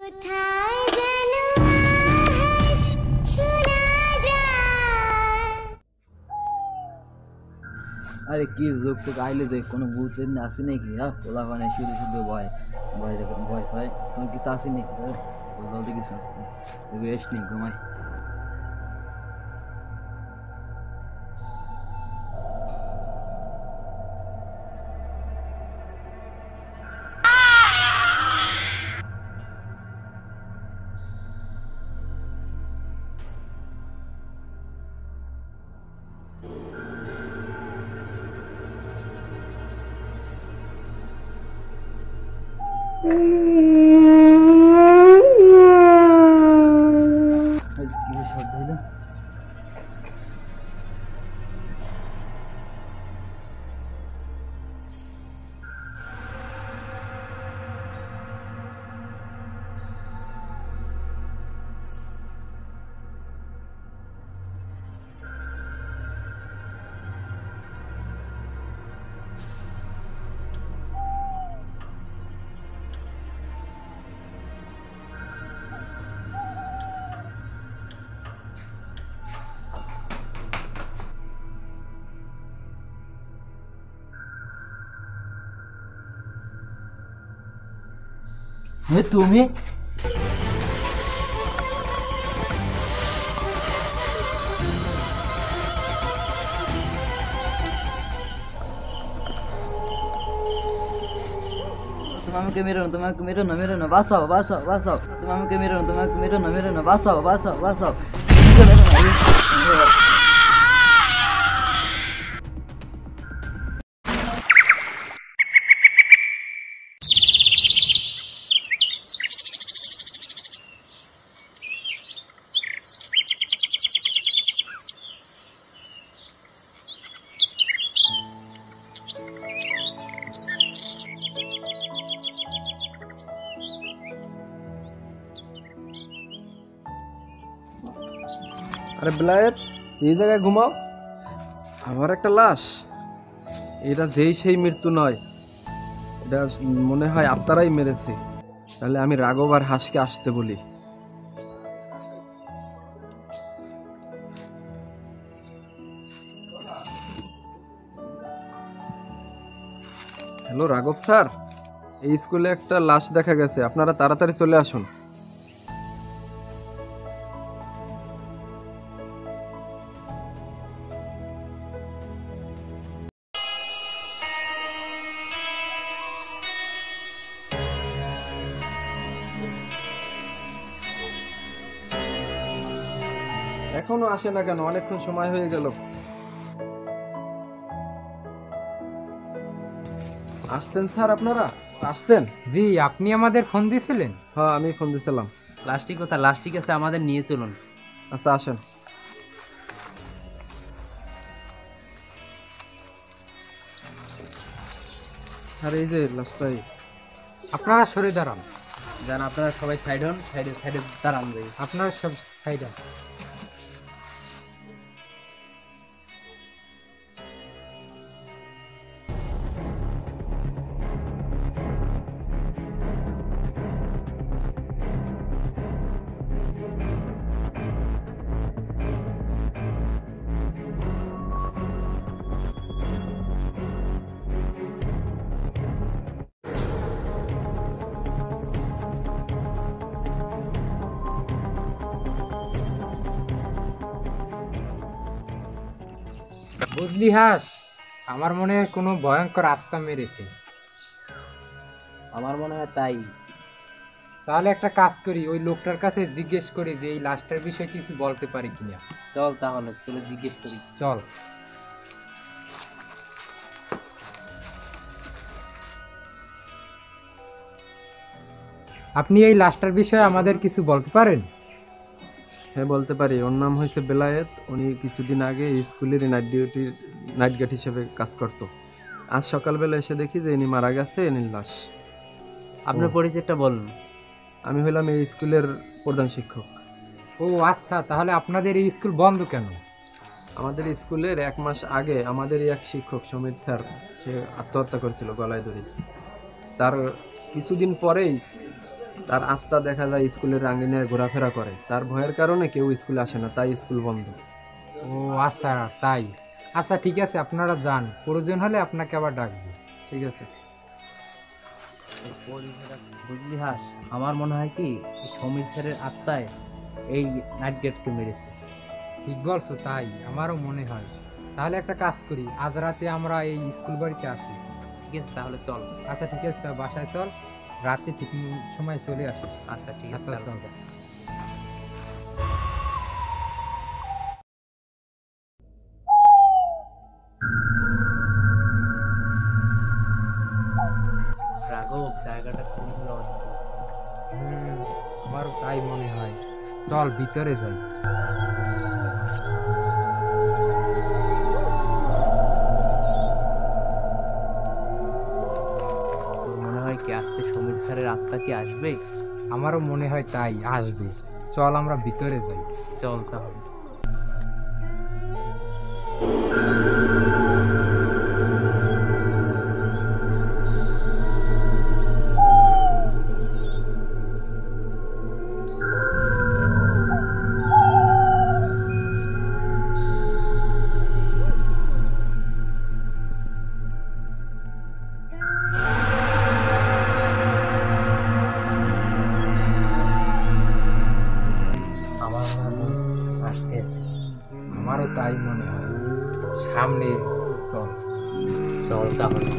আরে কি যোগ তো আইলে যে কোনো বুঝতে আসি নাকি? হ্যাঁ, ওলা মানে শুধু শুধু ভয় ভয় দেখেন, ভয় ভয় কোনো কিছু আসি নাকি? বলতে কিছু আসি না, রেস্ট নেই, ঘুমাই। কি শব্দ হইলো? তুমি আমাকে মেরো না, তোমাকে মেরো না, মেরো না, বাঁচাও বাঁচাও বাঁচাও, তুমি আমাকে মেরো না, তোমাকে মেরো না, মেরো না, বাঁচাও বাঁচাও বাঁচাও। আরে বেলায়েত, এই জায়গায় ঘুমাও। আমার একটা লাশ, এটা যেই সেই মৃত্যু নয়, এটা মনে হয় আত্মারাই মেরেছে। তাহলে আমি রাঘব আর হাসকে আসতে বলি। হ্যালো রাঘব স্যার, এই স্কুলে একটা লাশ দেখা গেছে, আপনারা তাড়াতাড়ি চলে আসুন। এখনো আসে না কেন? অনেকক্ষণ সময় হয়ে গেল। আসছেন স্যার? আপনারা আসছেন? জি, আপনি আমাদের ফোন দিয়েছিলেন? হ্যাঁ, আমি ফোন দিয়েছিলাম। লাস্টিক কথা, লাস্টিক আছে, আমাদের নিয়ে চলুন। আচ্ছা আসেন। আর এই যে লাশটাই। আপনারা সরে দাঁড়ান। জান, আপনারা সবাই সাইড হন, সাইডে সাইডে দাঁড়ান যাই। আপনারা সব সাইড হন। বুঝলি হাস, আমার মনে হয় কোনো ভয়ঙ্কর আত্মা মেরেছে। আমার মনে হয় তাই। তাহলে একটা কাজ করি, ওই লোকটার কাছে জিজ্ঞেস করি যে এই লাশটার বিষয়ে কিছু বলতে পারি কিনা। চল তাহলে, চলে জিজ্ঞেস করি। চল। আপনি এই লাশটার বিষয়ে আমাদের কিছু বলতে পারেন? হ্যাঁ বলতে পারি। ওর নাম হয়েছে বেলায়েত। উনি কিছুদিন আগে স্কুলের নাইট গার্ড হিসেবে কাজ করতো। আজ সকালবেলা এসে দেখি যে ইনি মারা গেছে, ইনি লাশ। আপনার পরিচয়টা বলুন। আমি হলাম এই স্কুলের প্রধান শিক্ষক। ও আচ্ছা, তাহলে আপনাদের এই স্কুল বন্ধ কেন? আমাদের স্কুলের 1 মাস আগে আমাদেরই এক শিক্ষক সমিত স্যার, সে আত্মহত্যা করেছিল গলায় দড়ি। তার কিছুদিন পরেই তার আত্মা দেখা যায় স্কুলের আঙ্গিনায় ঘোরাফেরা করে, তার ভয়ের কারণে কেউ স্কুলে আসে না, তাই স্কুল বন্ধ। ও আচ্ছা তাই, আচ্ছা ঠিক আছে, আপনারা যান, প্রয়োজন হলে আপনাকে আবার ডাকবো। ঠিক আছে। বুঝলি হাস, আমার মনে হয় কি এই সমীর স্যারের আত্মায় এই নাইট গেটকে মেরেছে। ঠিক বলছো, তাই আমারও মনে হয়। তাহলে একটা কাজ করি, আজ রাতে আমরা এই স্কুল বাড়িতে আসি। ঠিক আছে, তাহলে চল। আচ্ছা ঠিক আছে, তা বাসায় চল, রাতে ঠিক সময় চলে আসি। আচ্ছা ঠিক আছে, আচ্ছা চল। রাঘব, জায়গাটা খুবই অদ্ভুত। আমারও তাই মনে হয়, চল ভিতরে যাই। তোর মনে হয় কি আজকে সমীর স্যারের আত্মা কি আসবে? আমারও মনে হয় তাই আসবে, চল আমরা ভিতরে যাই। চল তাহলে। আমার আসতেছে, আমারও তাই মনে হয়, সামনে চল। চল তাহলে।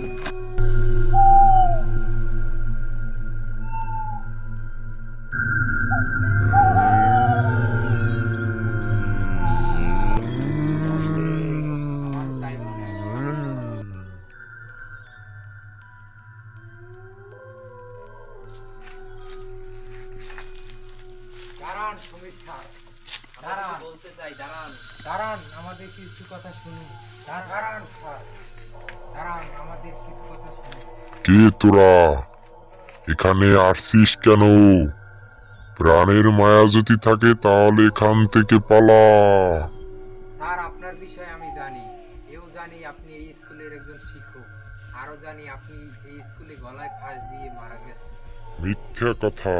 দাঁড়ান সমীর স্যার, দাঁড়ান, বলতে চাই, দাঁড়ান দাঁড়ান, আমাদের কিছু কথা শুনুন। দাঁড়ান স্যার, দাঁড়ান, আমাদের কিছু কথা শুনুন। কে তোরা এখানে আসছিস কেন? প্রাণের মায়া যদি থাকে তাহলে এখান থেকে পালা। স্যার আপনার বিষয়ে আমি জানি, এও জানি আপনি এই স্কুলের একজন শিক্ষক, আরও জানি আপনি এই স্কুলে গলায় ফাঁস দিয়ে মারা গেছেন। মিথ্যা কথা,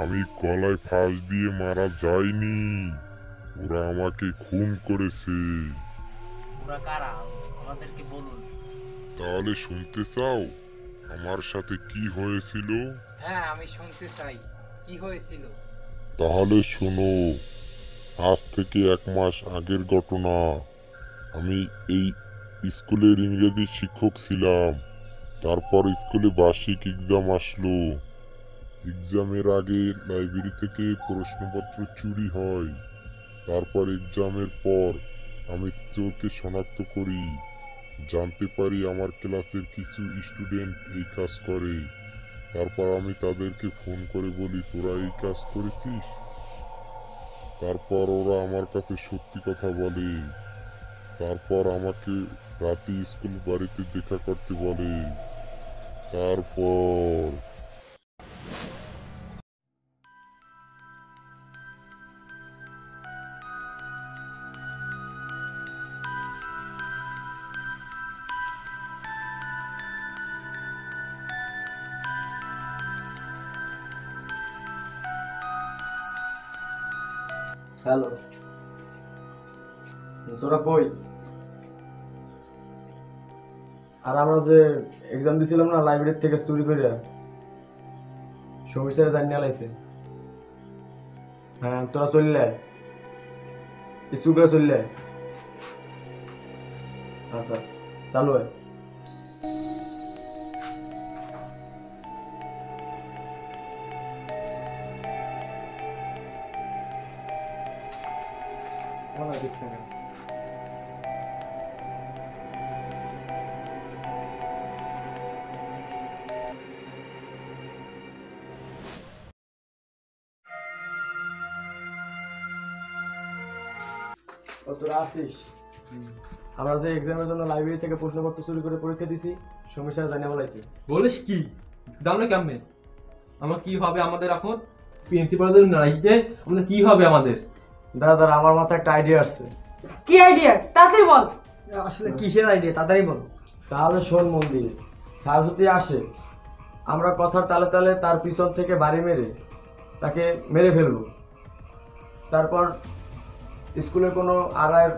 আমি গলায় ফাঁস দিয়ে মারা যাইনি, ওরা আমাকে খুন করেছে। ওরা কারা আমাদেরকে বলুন। তাহলে শুনতে চাও আমার সাথে কি হয়েছিল? হ্যাঁ আমি শুনতে চাই, কি হয়েছিল? তাহলে শোনো, আজ থেকে 1 মাস আগের ঘটনা। আমি এই স্কুলের ইংরেজি শিক্ষক ছিলাম। তারপর স্কুলে বার্ষিক এক্সাম আসলো। এক্সামের আগে লাইব্রেরি থেকে প্রশ্নপত্র চুরি হয়। তারপর এক্সামের পর আমি চোরকে শনাক্ত করি, জানতে পারি আমার ক্লাসের কিছু স্টুডেন্ট এই কাজ করে। তারপর আমি তাদেরকে ফোন করে বলি, তোরা এই কাজ করেছিস? তারপর ওরা আমার কাছে সত্যি কথা বলে। তারপর আমাকে রাতে স্কুল বাড়িতে দেখা করতে বলে। তারপর হ্যালো, তোরা কই? আর আমরা যে এক্সাম দিছিলাম না লাইব্রেরি থেকে চুরি করে, সমীর স্যার জানিয়ে লাইছে। হ্যাঁ তোরা চললে স্কুল করে চললে। আচ্ছা চালু হয়। দিচ্ছে না। তোরা আসিস? আমরা যে এক্সামের জন্য লাইব্রেরি থেকে প্রশ্নপত্র চুরি করে পরীক্ষা দিছি, সমীর স্যার জানিয়ে বলাইছে। বলিস কি? জানলে কেমনে? আমরা কি হবে আমাদের এখন? প্রিন্সিপালদের নাইতে আমাদের কি হবে আমাদের? দাদা আমার মাথায় একটা আইডিয়া আসছে। কি আইডিয়া? তাড়াতাড়ি বল। আসলে কিসের আইডিয়া তাড়াতাড়ি বল। তাহলে শোন মন দিয়ে, স্যার যদি আসে আমরা কথার তালে তালে তার পিছন থেকে বাড়ি মেরে তাকে মেরে ফেলবো। তারপর স্কুলে কোনো আড়ায়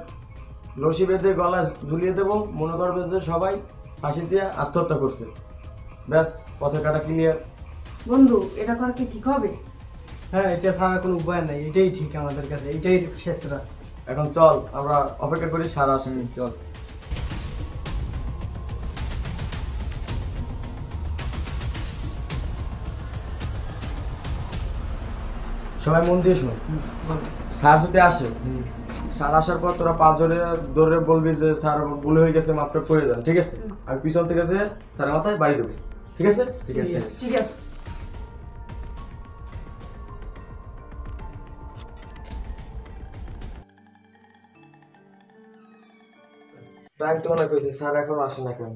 রশি বেঁধে গলা ঝুলিয়ে দেবো, মনে করবে যে সবাই ফাঁসি দিয়ে আত্মহত্যা করছে। ব্যাস, পথের কাটা ক্লিয়ার। বন্ধু, এটা করা কি ঠিক হবে? হ্যাঁ, এটা ছাড়া কোনো উপায় নাই, এটাই ঠিক আমাদের কাছে, এটাই শেষ রাস্তা। এখন চল আমরা অপেক্ষা করি স্যার আসছে। চল। সবাই মন দিয়ে শুন, স্যার যদি আসে, স্যার আসার পর তোরা 5 জনে দৌড়ে বলবি যে স্যার ভুল হয়ে গেছে, মাপটা করে দেন, ঠিক আছে? আর পিছন থেকে যে স্যারের মাথায় বাড়ি দেবো, ঠিক আছে? ঠিক আছে। ঠিক আছে। প্রায় তো মনে কইছে স্যার এখনো আসে না কেন?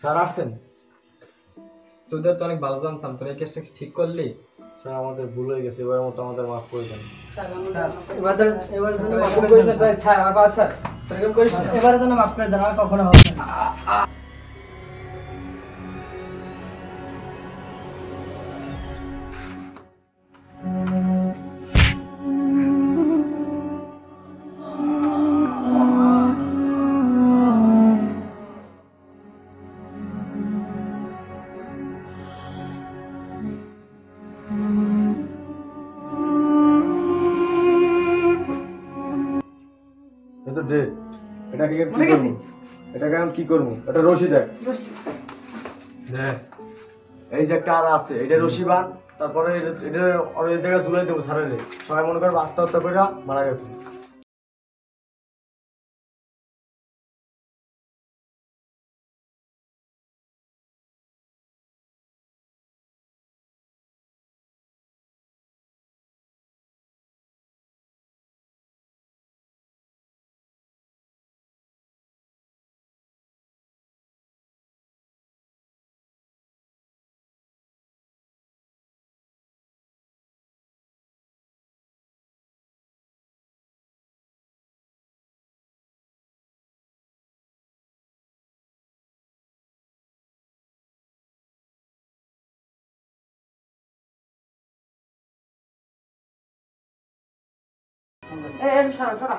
স্যার আসছেন? তোদের তো অনেক ভালো জানতাম, তোর এই কেসটা কি ঠিক করলি? স্যার আমাদের ভুল হয়ে গেছে, এবারের মতো আমাদের মাফ করে দেন। এবার যেন মাফ করে করিস না, দেন। তুই ছাড় আমার বাবা স্যার, তোর এরকম করিস না। এবারে যেন মাফ করে দেন, আর কখনো হবে না। এ তো ডেট, এটাকে কি মরে গেছে? করবো? এটাকে আমি কি করবো? এটা রশি দেখ, দেখ এই যে একটা আর আছে, এটা রশি বান, তারপরে এটা ওই জায়গায় ঝুলাই দেবো স্যারের। সবাই মনে করবে আত্মহত্যা করে মারা গেছে। সরা সরা।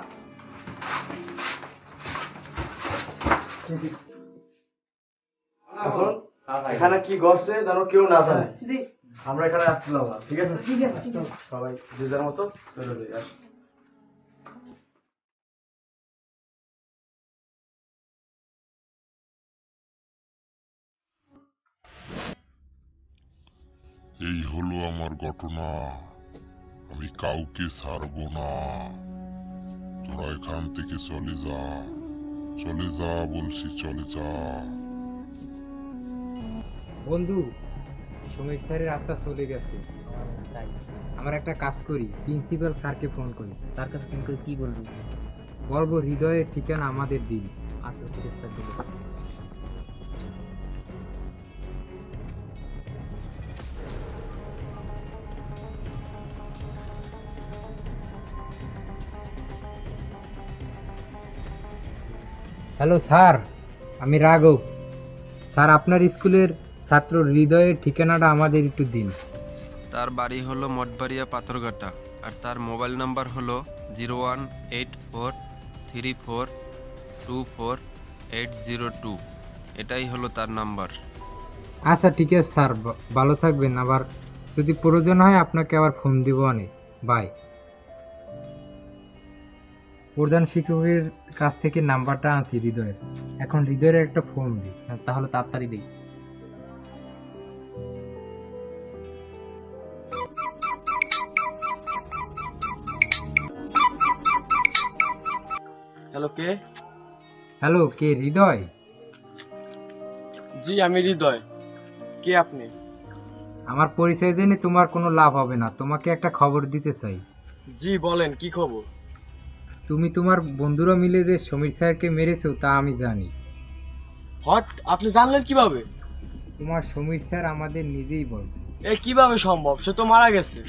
এখন এখানে কি ঘটছে যেন কেউ না জানে। জি, আমরা এখানে আসছিলাম না, ঠিক আছে? ঠিক আছে, ঠিক আছে। সবাই যে যার মতো চলে যাই, আস। এই হলো আমার ঘটনা, আমি কাউকে ছাড়বো না। তোরা এখান থেকে চলে যা, চলে যা বলছি, চলে যা। বন্ধু, সমীর স্যারের আত্মা চলে গেছে। আমার একটা কাজ করি, প্রিন্সিপাল স্যারকে ফোন করি। তার কাছে ফোন করে কি বলবি? বলবো হৃদয়ের ঠিকানা আমাদের দিন। আচ্ছা ঠিক আছে, তার দিকে। হ্যালো স্যার, আমি রাঘব। স্যার, আপনার স্কুলের ছাত্র হৃদয়ের ঠিকানাটা আমাদের একটু দিন। তার বাড়ি হলো মঠবাড়িয়া পাথরঘাটা, আর তার মোবাইল নাম্বার হলো 01843424802। এটাই হলো তার নাম্বার। আচ্ছা ঠিক আছে স্যার, ভালো থাকবেন। আবার যদি প্রয়োজন হয় আপনাকে আবার ফোন দিব অনেক। বাই। প্রধান শিক্ষকের কাছ থেকে নাম্বারটা আনছি হৃদয়ের। এখন হৃদয়ের একটা ফোন দিই। তাহলে তাড়াতাড়ি দিই। হ্যালো, কে? হ্যালো, কে? হৃদয়? জি আমি হৃদয়। কে আপনি? আমার পরিচয় জেনে তোমার কোনো লাভ হবে না, তোমাকে একটা খবর দিতে চাই। জি বলেন, কি খবর? তুমি তোমার বন্ধুরা মিলে যে সমীর স্যারকে মেরেছো তা আমি জানি। হট, আপনি জানলেন কিভাবে? তোমার সমীর স্যার আমাদের নিজেই বলছে। এ কিভাবে সম্ভব? সে তো মারা গেছে।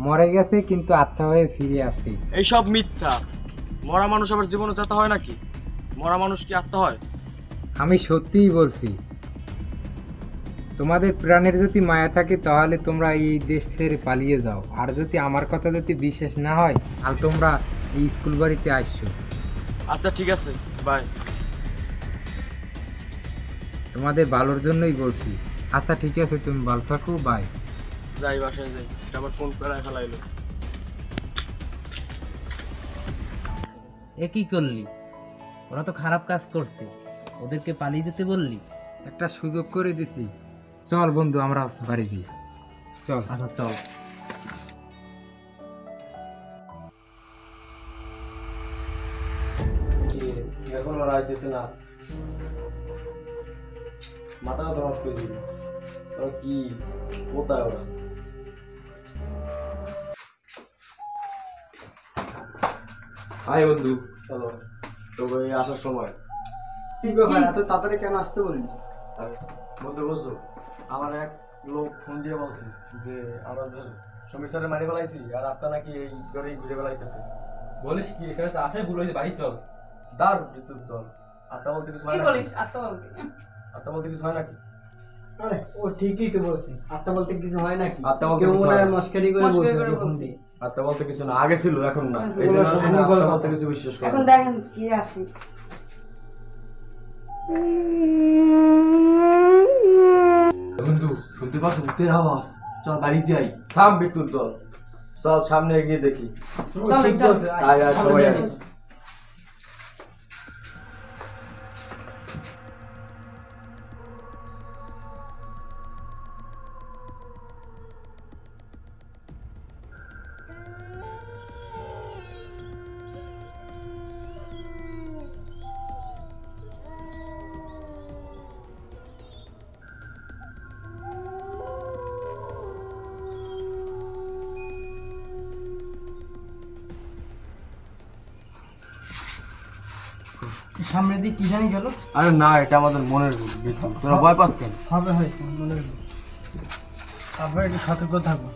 মরে গেছে কিন্তু আত্মা হয়ে ফিরে আসছে। এইসব মিথ্যা। মরা মানুষ আবার জীবনে যেতে হয় নাকি? মরা মানুষ কি আত্মা হয়? আমি সত্যিই বলছি। তোমাদের প্রাণের যদি মায়া থাকে তাহলে তোমরা এই দেশ ছেড়ে পালিয়ে যাও, আর যদি আমার কথা যদি বিশ্বাস না হয় তাহলে তোমরা এই স্কুল বাড়িতে আসছো। আচ্ছা ঠিক আছে, বাই। তোমাদের ভালোর জন্যই বলছি। আচ্ছা ঠিক আছে, তুমি ভালো থাকো, বাই। যাই বাসায় যাই, আবার ফোন করে ফেলাইলো। এ কি করলি? ওরা তো খারাপ কাজ করছে, ওদেরকে পালিয়ে যেতে বললি? একটা সুযোগ করে দিছি, চল বন্ধু আমরা বাড়ি যাই, চল। আচ্ছা চল। এখন ওরা আইতেছে না, মাথাটা তো নষ্ট হয়ে দিল। কি কোথায় ওরা? আয় বন্ধু। চলো, তবে এই আসার সময় কি ব্যাপার, এত তাড়াতাড়ি কেন আসতে বললি? বন্ধু বুঝছো, আমার এক লোক ফোন দিয়ে বলছে যে আমাদের সমীর স্যারের মারি ফেলাইছি, আর আপনার নাকি এই ঘরেই ঘুরে বেড়াইতেছে। বলিস কি? এখানে তো আসাই ভুল হয়েছে, বাড়ি চল। দার বিদ্যুৎ দল, আত্মা বলতে কিছু হয় কি না? বলিস আত্মা বলতে? আত্মা বলতে কিছু হয় নাকি? আরে ও ঠিকই তো বলছি, আত্মা বলতে কিছু হয় নাকি? আত্মা বলতে কেউ কিছু মনে হয় হয় না। মস্কারি করে মস্কারি বলছে করে ফোন বলছে। দিয়ে। আত্মা বলতে কিছু না, আগে ছিল, এখন না। এই বলো, জেনারেশনে শুনি বলো। আত্মা বলতে কিছু বিশ্বাস করে এখন না। দেখেন কি আসে। বন্ধু শুনতে পাচ্ছ ভূতের আওয়াজ? চল বাড়ি যাই। থাম বিদ্যুৎ দল, চল সামনে এগিয়ে দেখি। ও ঠিক বলছে, আয় আয় সবাই আয়। সামনে দিয়ে কি জানি গেল? আরে না, এটা আমাদের মনের ভুল বিদ্যুৎ, তোরা ভয় পাস কেন? হবে হয়তো মনে হলো। তারপরে একটু সতর্ক থাকবো।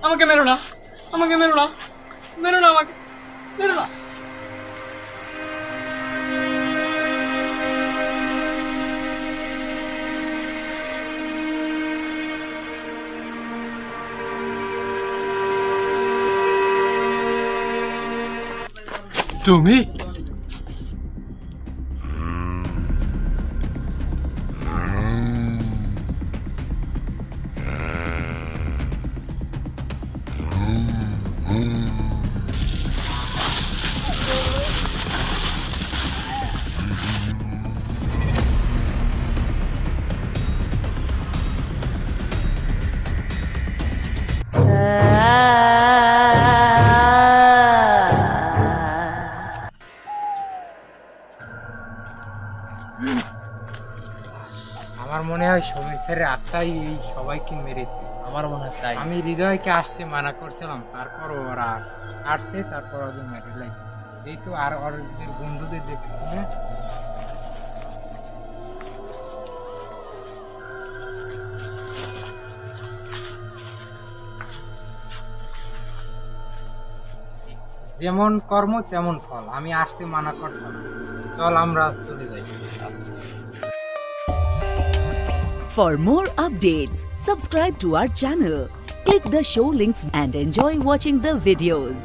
আমাকে মেরো না, আমাকে মেরো না, মেরো না আমাকে, মেরো না। তুমি আমার মনে হয় সমীর স্যারের আত্মাই এই সবাইকে মেরেছে। আমার মনে হয় তাই। আমি হৃদয়কে আসতে মানা করছিলাম, তারপর ওরা আসছে, তারপর ওদের মেরে লাগছে। যেহেতু আর ওদের বন্ধুদের দেখছি না, যেমন কর্ম তেমন ফল। আমি আসতে মানা করতাম, চল আমরা আজ চলে যাই। For more updates, subscribe to our channel, click the show links and enjoy watching the videos.